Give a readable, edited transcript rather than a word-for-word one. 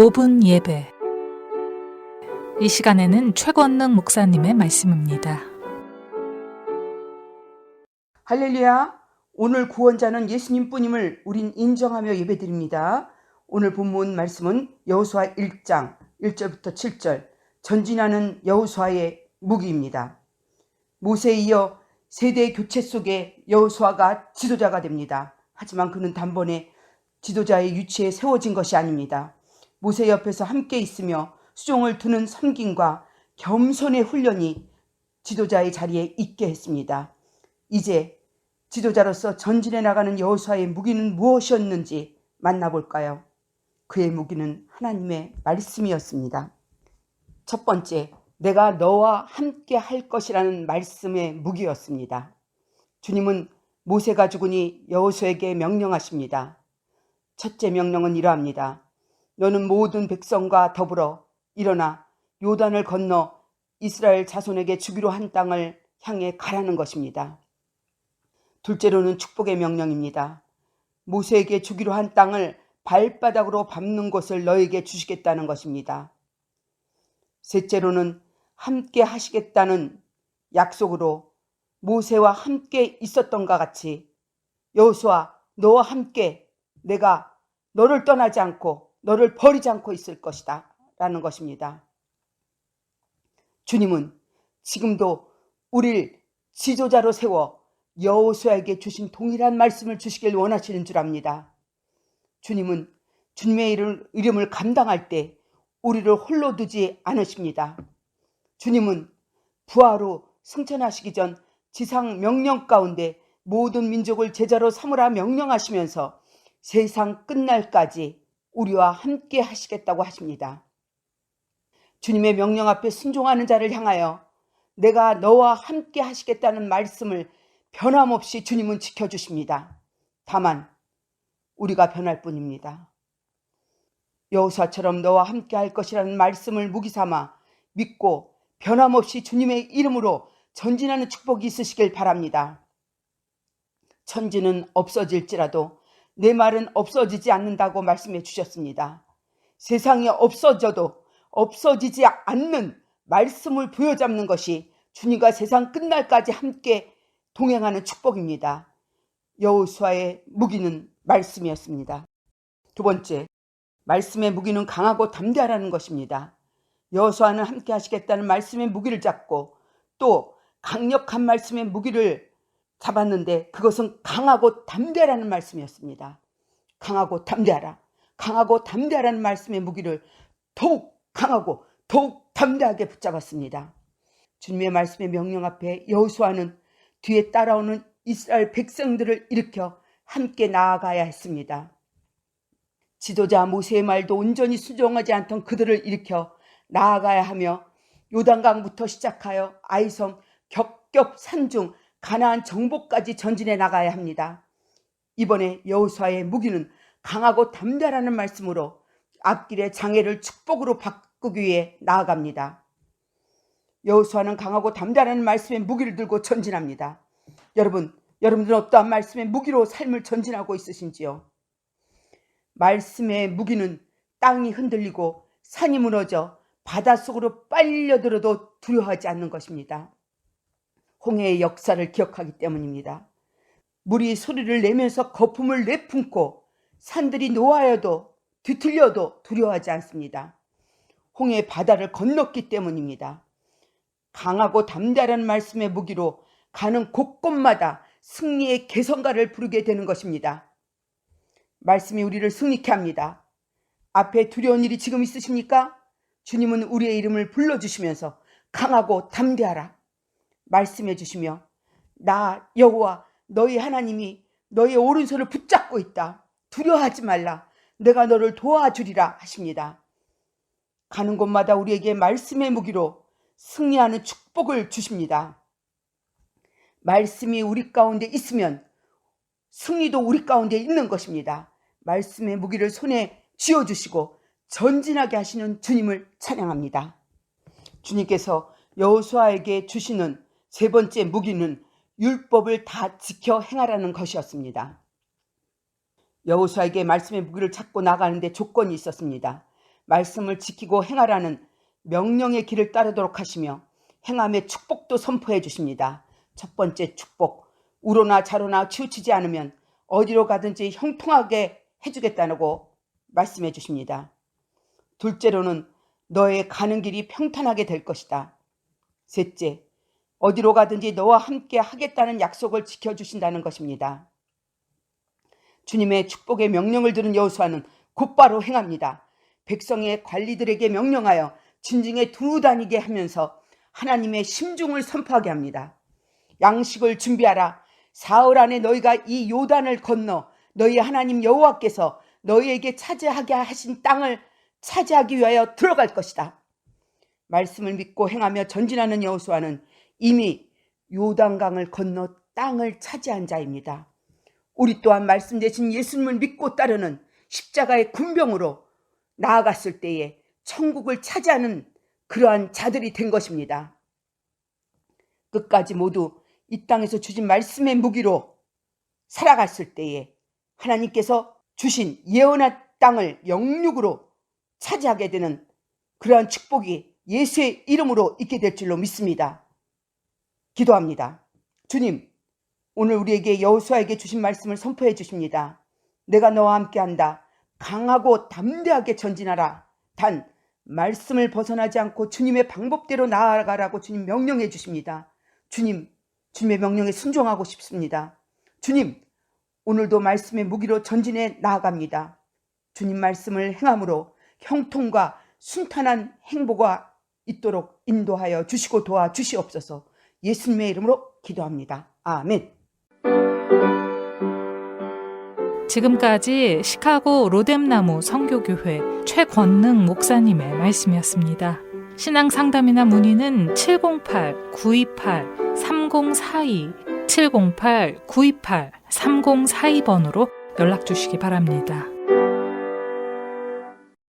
5분 예배. 이 시간에는 최권능 목사님의 말씀입니다. 할렐루야! 오늘 구원자는 예수님뿐임을 우린 인정하며 예배드립니다. 오늘 본문 말씀은 여호수아 1장 1절부터 7절, 전진하는 여호수아의 무기입니다. 모세에 이어 세대 교체 속에 여호수아가 지도자가 됩니다. 하지만 그는 단번에 지도자의 위치에 세워진 것이 아닙니다. 모세 옆에서 함께 있으며 수종을 두는 섬김과 겸손의 훈련이 지도자의 자리에 있게 했습니다. 이제 지도자로서 전진해 나가는 여호수아의 무기는 무엇이었는지 만나볼까요? 그의 무기는 하나님의 말씀이었습니다. 첫 번째, 내가 너와 함께 할 것이라는 말씀의 무기였습니다. 주님은 모세가 죽으니 여호수아에게 명령하십니다. 첫째 명령은 이러합니다. 너는 모든 백성과 더불어 일어나 요단을 건너 이스라엘 자손에게 주기로 한 땅을 향해 가라는 것입니다. 둘째로는 축복의 명령입니다. 모세에게 주기로 한 땅을 발바닥으로 밟는 곳을 너에게 주시겠다는 것입니다. 셋째로는 함께 하시겠다는 약속으로 모세와 함께 있었던 것 같이 여호수아, 너와 함께 내가 너를 떠나지 않고 너를 버리지 않고 있을 것이다 라는 것입니다. 주님은 지금도 우리를 지도자로 세워 여호수아에게 주신 동일한 말씀을 주시길 원하시는 줄 압니다. 주님은 주님의 이름을 감당할 때 우리를 홀로 두지 않으십니다. 주님은 부하로 승천하시기 전 지상 명령 가운데 모든 민족을 제자로 삼으라 명령하시면서 세상 끝날까지 우리와 함께 하시겠다고 하십니다. 주님의 명령 앞에 순종하는 자를 향하여 내가 너와 함께 하시겠다는 말씀을 변함없이 주님은 지켜주십니다. 다만 우리가 변할 뿐입니다. 여호수아처럼 너와 함께 할 것이라는 말씀을 무기 삼아 믿고 변함없이 주님의 이름으로 전진하는 축복이 있으시길 바랍니다. 천지는 없어질지라도 내 말은 없어지지 않는다고 말씀해 주셨습니다. 세상이 없어져도 없어지지 않는 말씀을 부여잡는 것이 주님과 세상 끝날까지 함께 동행하는 축복입니다. 여호수아의 무기는 말씀이었습니다. 두 번째, 말씀의 무기는 강하고 담대하라는 것입니다. 여호수아는 함께 하시겠다는 말씀의 무기를 잡고 또 강력한 말씀의 무기를 잡았는데 그것은 강하고 담대하라는 말씀이었습니다. 강하고 담대하라. 강하고 담대하라는 말씀의 무기를 더욱 강하고 더욱 담대하게 붙잡았습니다. 주님의 말씀의 명령 앞에 여호수아는 뒤에 따라오는 이스라엘 백성들을 일으켜 함께 나아가야 했습니다. 지도자 모세의 말도 온전히 순종하지 않던 그들을 일으켜 나아가야 하며 요단강부터 시작하여 아이섬 겹겹 산중 가나안 정복까지 전진해 나가야 합니다. 이번에 여호수아의 무기는 강하고 담대하라는 말씀으로 앞길의 장애를 축복으로 바꾸기 위해 나아갑니다. 여호수아는 강하고 담대하라는 말씀의 무기를 들고 전진합니다. 여러분들은 어떠한 말씀의 무기로 삶을 전진하고 있으신지요? 말씀의 무기는 땅이 흔들리고 산이 무너져 바닷속으로 빨려들어도 두려워하지 않는 것입니다. 홍해의 역사를 기억하기 때문입니다. 물이 소리를 내면서 거품을 내뿜고 산들이 노하여도 뒤틀려도 두려워하지 않습니다. 홍해의 바다를 건넜기 때문입니다. 강하고 담대하라는 말씀의 무기로 가는 곳곳마다 승리의 개성가를 부르게 되는 것입니다. 말씀이 우리를 승리케 합니다. 앞에 두려운 일이 지금 있으십니까? 주님은 우리의 이름을 불러주시면서 강하고 담대하라 말씀해 주시며 나 여호와 너희 하나님이 너희 오른손을 붙잡고 있다. 두려워하지 말라. 내가 너를 도와주리라 하십니다. 가는 곳마다 우리에게 말씀의 무기로 승리하는 축복을 주십니다. 말씀이 우리 가운데 있으면 승리도 우리 가운데 있는 것입니다. 말씀의 무기를 손에 쥐어주시고 전진하게 하시는 주님을 찬양합니다. 주님께서 여호수아에게 주시는 세 번째 무기는 율법을 다 지켜 행하라는 것이었습니다. 여호수아에게 말씀의 무기를 찾고 나가는데 조건이 있었습니다. 말씀을 지키고 행하라는 명령의 길을 따르도록 하시며 행함의 축복도 선포해 주십니다. 첫 번째 축복, 우로나 좌로나 치우치지 않으면 어디로 가든지 형통하게 해주겠다고 말씀해 주십니다. 둘째로는 너의 가는 길이 평탄하게 될 것이다. 셋째, 어디로 가든지 너와 함께 하겠다는 약속을 지켜주신다는 것입니다. 주님의 축복의 명령을 들은 여호수아는 곧바로 행합니다. 백성의 관리들에게 명령하여 진중에 두루 다니게 하면서 하나님의 심중을 선포하게 합니다. 양식을 준비하라. 사흘 안에 너희가 이 요단을 건너 너희 하나님 여호와께서 너희에게 차지하게 하신 땅을 차지하기 위하여 들어갈 것이다. 말씀을 믿고 행하며 전진하는 여호수아는 이미 요단강을 건너 땅을 차지한 자입니다. 우리 또한 말씀 대신 예수님을 믿고 따르는 십자가의 군병으로 나아갔을 때에 천국을 차지하는 그러한 자들이 된 것입니다. 끝까지 모두 이 땅에서 주신 말씀의 무기로 살아갔을 때에 하나님께서 주신 예언한 땅을 영육으로 차지하게 되는 그러한 축복이 예수의 이름으로 있게 될 줄로 믿습니다. 기도합니다. 주님, 오늘 우리에게 여호수아에게 주신 말씀을 선포해 주십니다. 내가 너와 함께한다. 강하고 담대하게 전진하라. 단 말씀을 벗어나지 않고 주님의 방법대로 나아가라고 주님 명령해 주십니다. 주님, 주님의 명령에 순종하고 싶습니다. 주님, 오늘도 말씀의 무기로 전진해 나아갑니다. 주님 말씀을 행함으로 형통과 순탄한 행보가 있도록 인도하여 주시고 도와주시옵소서. 예수님의 이름으로 기도합니다. 아멘. 지금까지 시카고 로뎀나무 성교교회 최권능 목사님의 말씀이었습니다. 신앙 상담이나 문의는 708-928-3042, 708-928-3042번으로 연락 주시기 바랍니다.